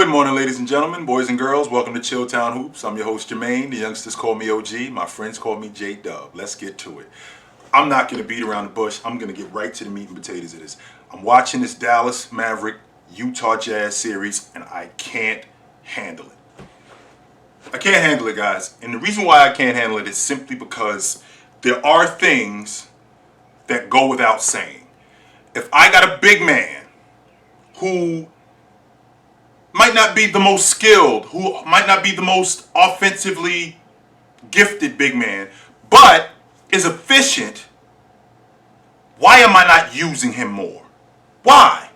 Good morning, ladies and gentlemen, boys and girls. Welcome to Chilltown Hoops. I'm your host, Jermaine. The youngsters call me OG. My friends call me J-Dub. Let's get to it. I'm not going to beat around the bush. I'm going to get right to the meat and potatoes of this. I'm watching this Dallas Maverick Utah Jazz series, and I can't handle it. I can't handle it, guys. And the reason why I can't handle it is simply because there are things that go without saying. If I got a big man who might not be the most skilled, who might not be the most offensively gifted big man, but is efficient, why am I not using him more? Why?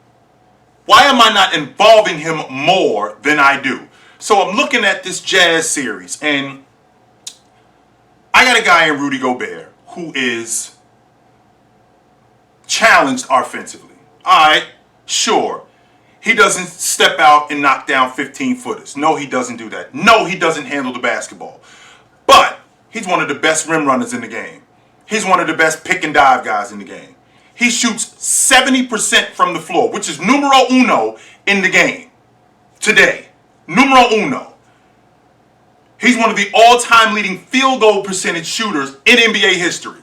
Why am I not involving him more than I do? So I'm looking at this Jazz series, and I got a guy in Rudy Gobert who is challenged offensively. All right, sure. He doesn't step out and knock down 15-footers. No, he doesn't do that. No, he doesn't handle the basketball. But he's one of the best rim runners in the game. He's one of the best pick and dive guys in the game. He shoots 70% from the floor, which is numero uno in the game today. Numero uno. He's one of the all-time leading field goal percentage shooters in NBA history.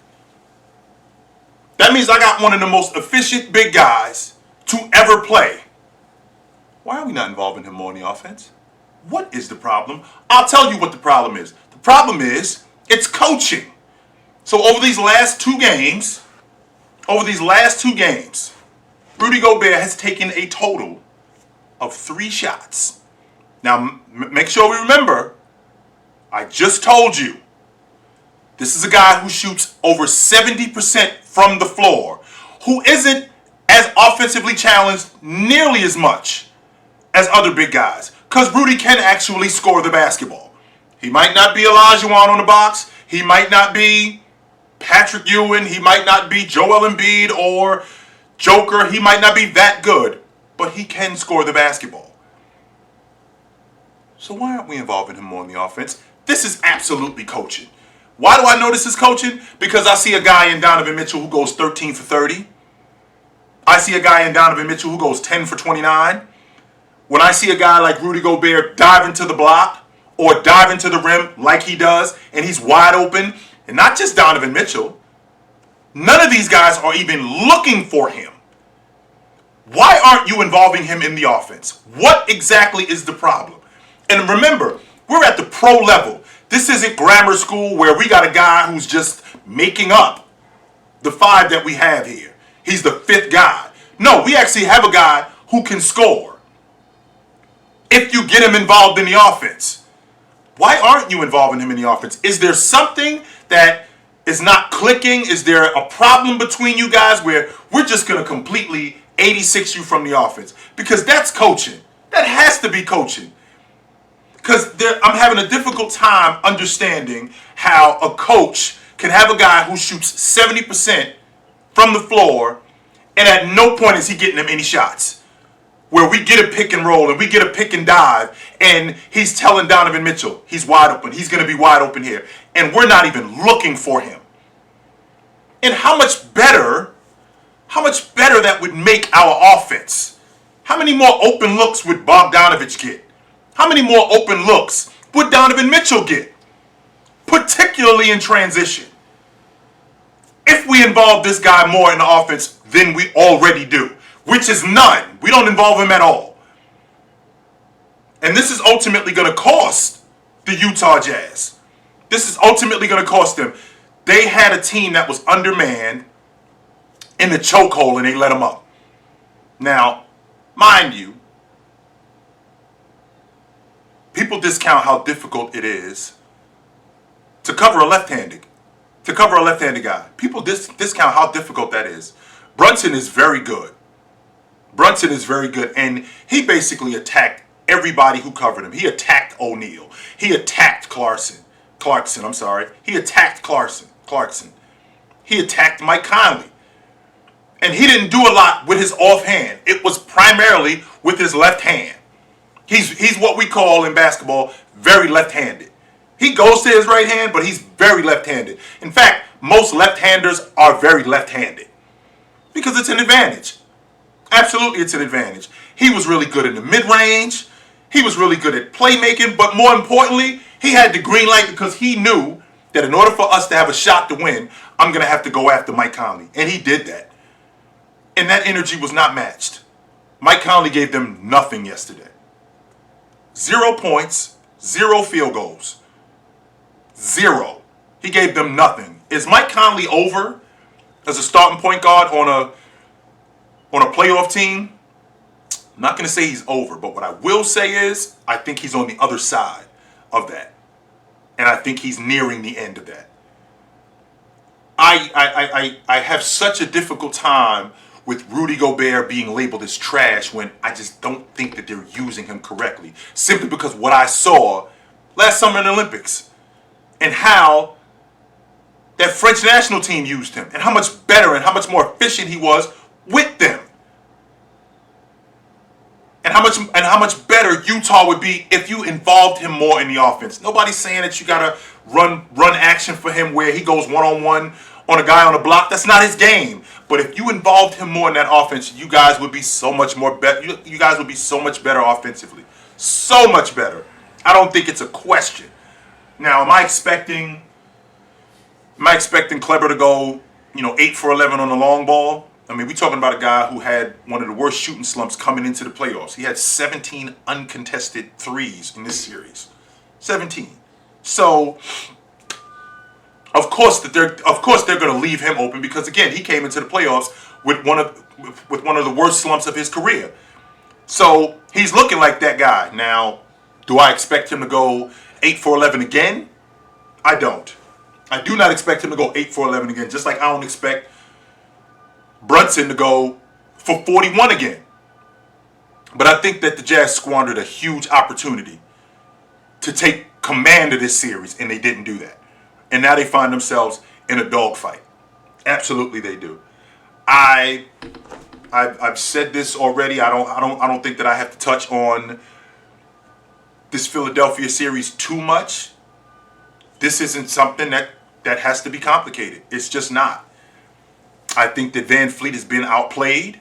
That means I got one of the most efficient big guys to ever play. Why are we not involving him more in the offense? What is the problem? I'll tell you what the problem is. The problem is, it's coaching. So over these last two games, Rudy Gobert has taken a total of 3 shots. Now, make sure we remember, I just told you, this is a guy who shoots over 70% from the floor, who isn't as offensively challenged nearly as much as other big guys, because Rudy can actually score the basketball. He might not be Olajuwon on the box. He might not be Patrick Ewing. He might not be Joel Embiid or Joker. He might not be that good, but he can score the basketball. So why aren't we involving him more in the offense? This is absolutely coaching. Why do I know this is coaching? Because I see a guy in Donovan Mitchell who goes 13 for 30. I see a guy in Donovan Mitchell who goes 10 for 29. When I see a guy like Rudy Gobert dive into the block or dive into the rim like he does, and he's wide open, and not just Donovan Mitchell, none of these guys are even looking for him. Why aren't you involving him in the offense? What exactly is the problem? And remember, we're at the pro level. This isn't grammar school where we got a guy who's just making up the 5 that we have here. He's the 5th guy. No, we actually have a guy who can score if you get him involved in the offense. Why aren't you involving him in the offense? Is there something that is not clicking? Is there a problem between you guys where we're just going to completely 86 you from the offense? Because that's coaching. That has to be coaching. Because I'm having a difficult time understanding how a coach can have a guy who shoots 70% from the floor, and at no point is he getting him any shots. Where we get a pick and roll and we get a pick and dive, and he's telling Donovan Mitchell he's wide open. He's going to be wide open here. And we're not even looking for him. And how much better that would make our offense? How many more open looks would Bogdanovich get? How many more open looks would Donovan Mitchell get? Particularly in transition. If we involve this guy more in the offense than we already do, which is none. We don't involve him at all. And this is ultimately going to cost the Utah Jazz. This is ultimately going to cost them. They had a team that was undermanned in the chokehold, and they let them up. Now, mind you, people discount how difficult it is to cover a left-handed guy. People discount how difficult that is. Brunson is very good. And he basically attacked everybody who covered him. He attacked O'Neal. He attacked Clarkson. He attacked Clarkson. He attacked Mike Conley. And he didn't do a lot with his offhand. It was primarily with his left hand. He's what we call in basketball very left-handed. He goes to his right hand, but he's very left-handed. In fact, most left-handers are very left-handed because it's an advantage. Absolutely, it's an advantage. He was really good in the mid-range. He was really good at playmaking, but more importantly, he had the green light because he knew that in order for us to have a shot to win, I'm going to have to go after Mike Conley. And he did that. And that energy was not matched. Mike Conley gave them nothing yesterday. 0 points, 0 field goals. 0. He gave them nothing. Is Mike Conley over as a starting point guard on a playoff team? I'm not going to say he's over, but what I will say is I think he's on the other side of that. And I think he's nearing the end of that. I have such a difficult time with Rudy Gobert being labeled as trash when I just don't think that they're using him correctly. Simply because what I saw last summer in the Olympics and how that French national team used him and how much better and how much more efficient he was with them. And how much better Utah would be if you involved him more in the offense. Nobody's saying that you gotta run action for him where he goes one-on-one on a guy on the block. That's not his game. But if you involved him more in that offense, you guys would be so much more better. You guys would be so much better offensively. So much better. I don't think it's a question. Now, am I expecting Kleber to go, 8 for 11 on the long ball? I mean, we're talking about a guy who had one of the worst shooting slumps coming into the playoffs. He had 17 uncontested threes in this series. 17. So, of course they're going to leave him open because again, he came into the playoffs with one of the worst slumps of his career. So, he's looking like that guy. Now, do I expect him to go 8 for 11 again? I don't. I do not expect him to go 8 for 11 again, just like I don't expect Brunson to go for 41 again. But I think that the Jazz squandered a huge opportunity to take command of this series, and they didn't do that. And now they find themselves in a dogfight. Absolutely, they do. I've said this already. I don't think that I have to touch on this Philadelphia series too much. This isn't something that has to be complicated. It's just not. I think that Van Fleet has been outplayed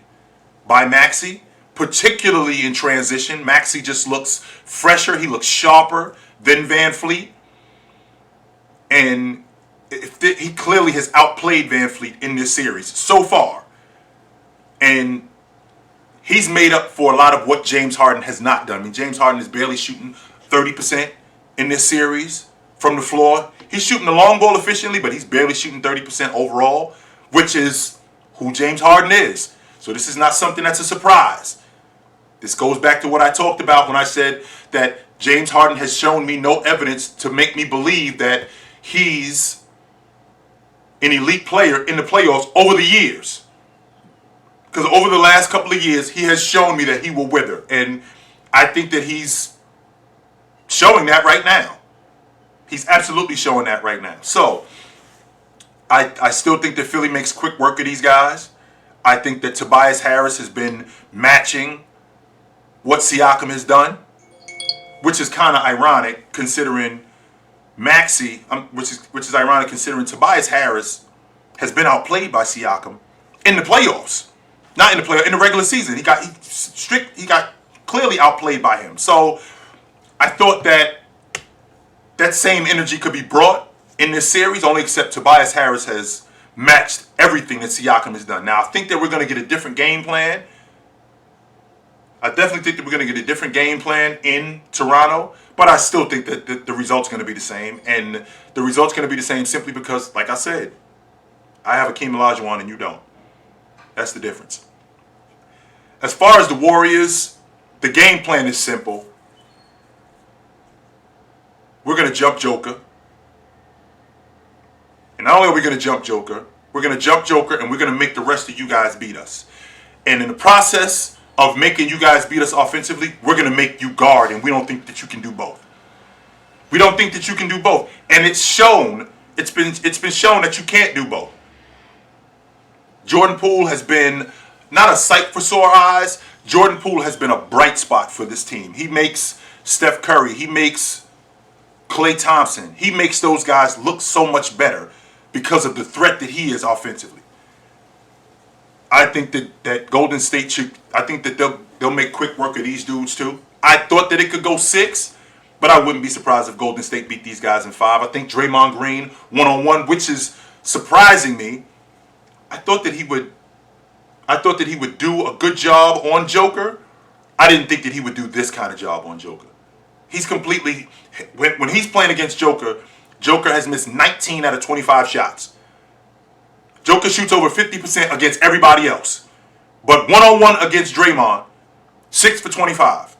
by Maxey, particularly in transition. Maxey just looks fresher. He looks sharper than Van Fleet. And he clearly has outplayed Van Fleet in this series so far. And he's made up for a lot of what James Harden has not done. I mean, James Harden is barely shooting 30% in this series from the floor. He's shooting the long ball efficiently, but he's barely shooting 30% overall, which is who James Harden is. So this is not something that's a surprise. This goes back to what I talked about when I said that James Harden has shown me no evidence to make me believe that he's an elite player in the playoffs over the years. Because over the last couple of years, he has shown me that he will wither. And I think that he's showing that right now. He's absolutely showing that right now. So, I still think that Philly makes quick work of these guys. I think that Tobias Harris has been matching what Siakam has done, which is kind of ironic considering Maxey, which is ironic considering Tobias Harris has been outplayed by Siakam in the playoffs. Not in the playoffs, in the regular season. He got clearly outplayed by him. So, I thought that same energy could be brought in this series, only except Tobias Harris has matched everything that Siakam has done. Now, I think that we're going to get a different game plan. I definitely think that we're going to get a different game plan in Toronto, but I still think that the result's going to be the same. And the result's going to be the same simply because, like I said, I have Akeem Olajuwon and you don't. That's the difference. As far as the Warriors, the game plan is simple. We're going to jump Joker. And not only are we going to jump Joker, we're going to jump Joker and we're going to make the rest of you guys beat us. And in the process of making you guys beat us offensively, we're going to make you guard, and we don't think that you can do both. We don't think that you can do both. And it's shown, it's been shown that you can't do both. Jordan Poole has been not a sight for sore eyes. Jordan Poole has been a bright spot for this team. He makes Steph Curry, he makes Klay Thompson, he makes those guys look so much better because of the threat that he is offensively. I think that Golden State should, I think that they'll make quick work of these dudes too. I thought that it could go 6, but I wouldn't be surprised if Golden State beat these guys in 5. I think Draymond Green one-on-one, which is surprising me. I thought that he would do a good job on Joker. I didn't think that he would do this kind of job on Joker. He's completely, when he's playing against Joker, Joker has missed 19 out of 25 shots. Joker shoots over 50% against everybody else. But one-on-one against Draymond, 6 for 25.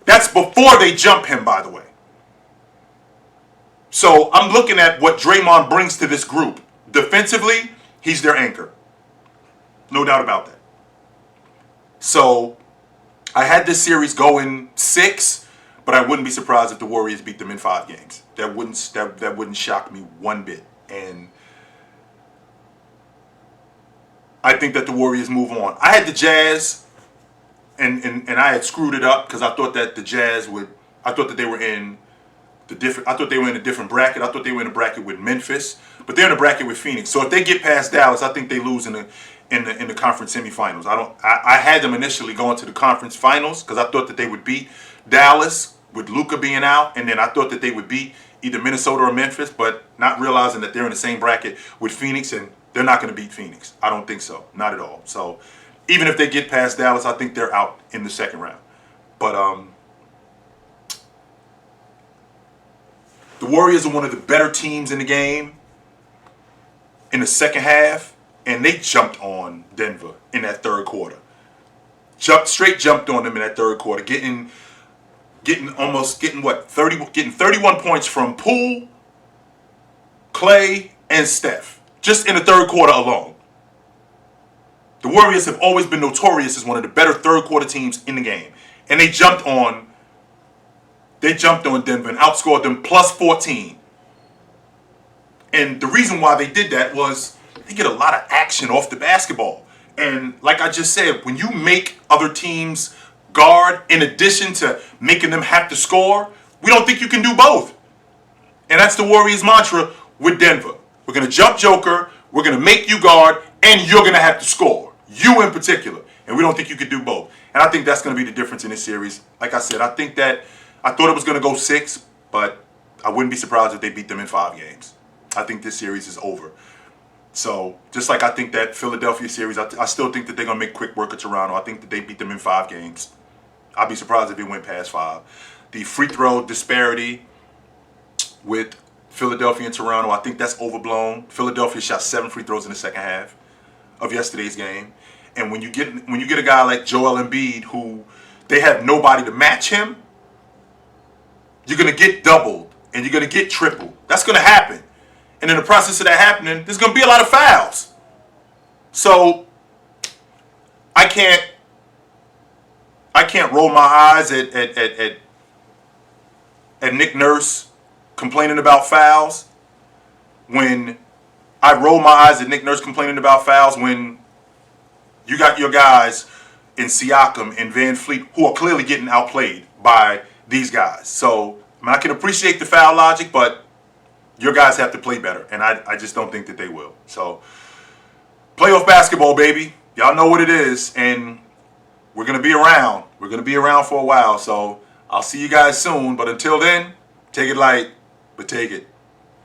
That's before they jump him, by the way. So I'm looking at what Draymond brings to this group. Defensively, he's their anchor. No doubt about that. So I had this series going 6, but I wouldn't be surprised if the Warriors beat them in 5 games. That wouldn't shock me one bit. And I think that the Warriors move on. I had the Jazz, and I had screwed it up because I thought that the Jazz would. I thought that they were in I thought they were in a different bracket. I thought they were in a bracket with Memphis, but they're in a bracket with Phoenix. So if they get past Dallas, I think they lose in the conference semifinals. I had them initially going to the conference finals because I thought that they would beat Dallas with Luka being out, and then I thought that they would beat either Minnesota or Memphis, but not realizing that they're in the same bracket with Phoenix, and they're not going to beat Phoenix. I don't think so. Not at all. So even if they get past Dallas, I think they're out in the second round. But the Warriors are one of the better teams in the game in the second half, and they jumped on Denver in that third quarter. Jumped on them in that third quarter, getting 31 points from Poole, Clay, and Steph, just in the third quarter alone. The Warriors have always been notorious as one of the better third quarter teams in the game, and they jumped on Denver and outscored them plus 14. And the reason why they did that was they get a lot of action off the basketball. And like I just said, when you make other teams guard in addition to making them have to score, we don't think you can do both. And that's the Warriors' mantra with Denver. We're going to jump Joker, we're going to make you guard, and you're going to have to score. You in particular. And we don't think you can do both. And I think that's going to be the difference in this series. Like I said, I thought it was going to go 6, but I wouldn't be surprised if they beat them in 5 games. I think this series is over. So, just like I think that Philadelphia series, I still think that they're going to make quick work of Toronto. I think that they beat them in 5 games. I'd be surprised if it went past 5. The free throw disparity with Philadelphia and Toronto, I think that's overblown. Philadelphia shot 7 free throws in the second half of yesterday's game. And when you get a guy like Joel Embiid, who they have nobody to match him, you're going to get doubled and you're going to get tripled. That's going to happen. And in the process of that happening, there's going to be a lot of fouls. So I can't roll my eyes at Nick Nurse complaining about fouls when I roll my eyes at Nick Nurse complaining about fouls when you got your guys in Siakam and Van Fleet who are clearly getting outplayed by these guys. So I can appreciate the foul logic, but your guys have to play better, and I just don't think that they will. So playoff basketball, baby. Y'all know what it is, and we're going to be around. We're going to be around for a while, so I'll see you guys soon. But until then, take it light, but take it.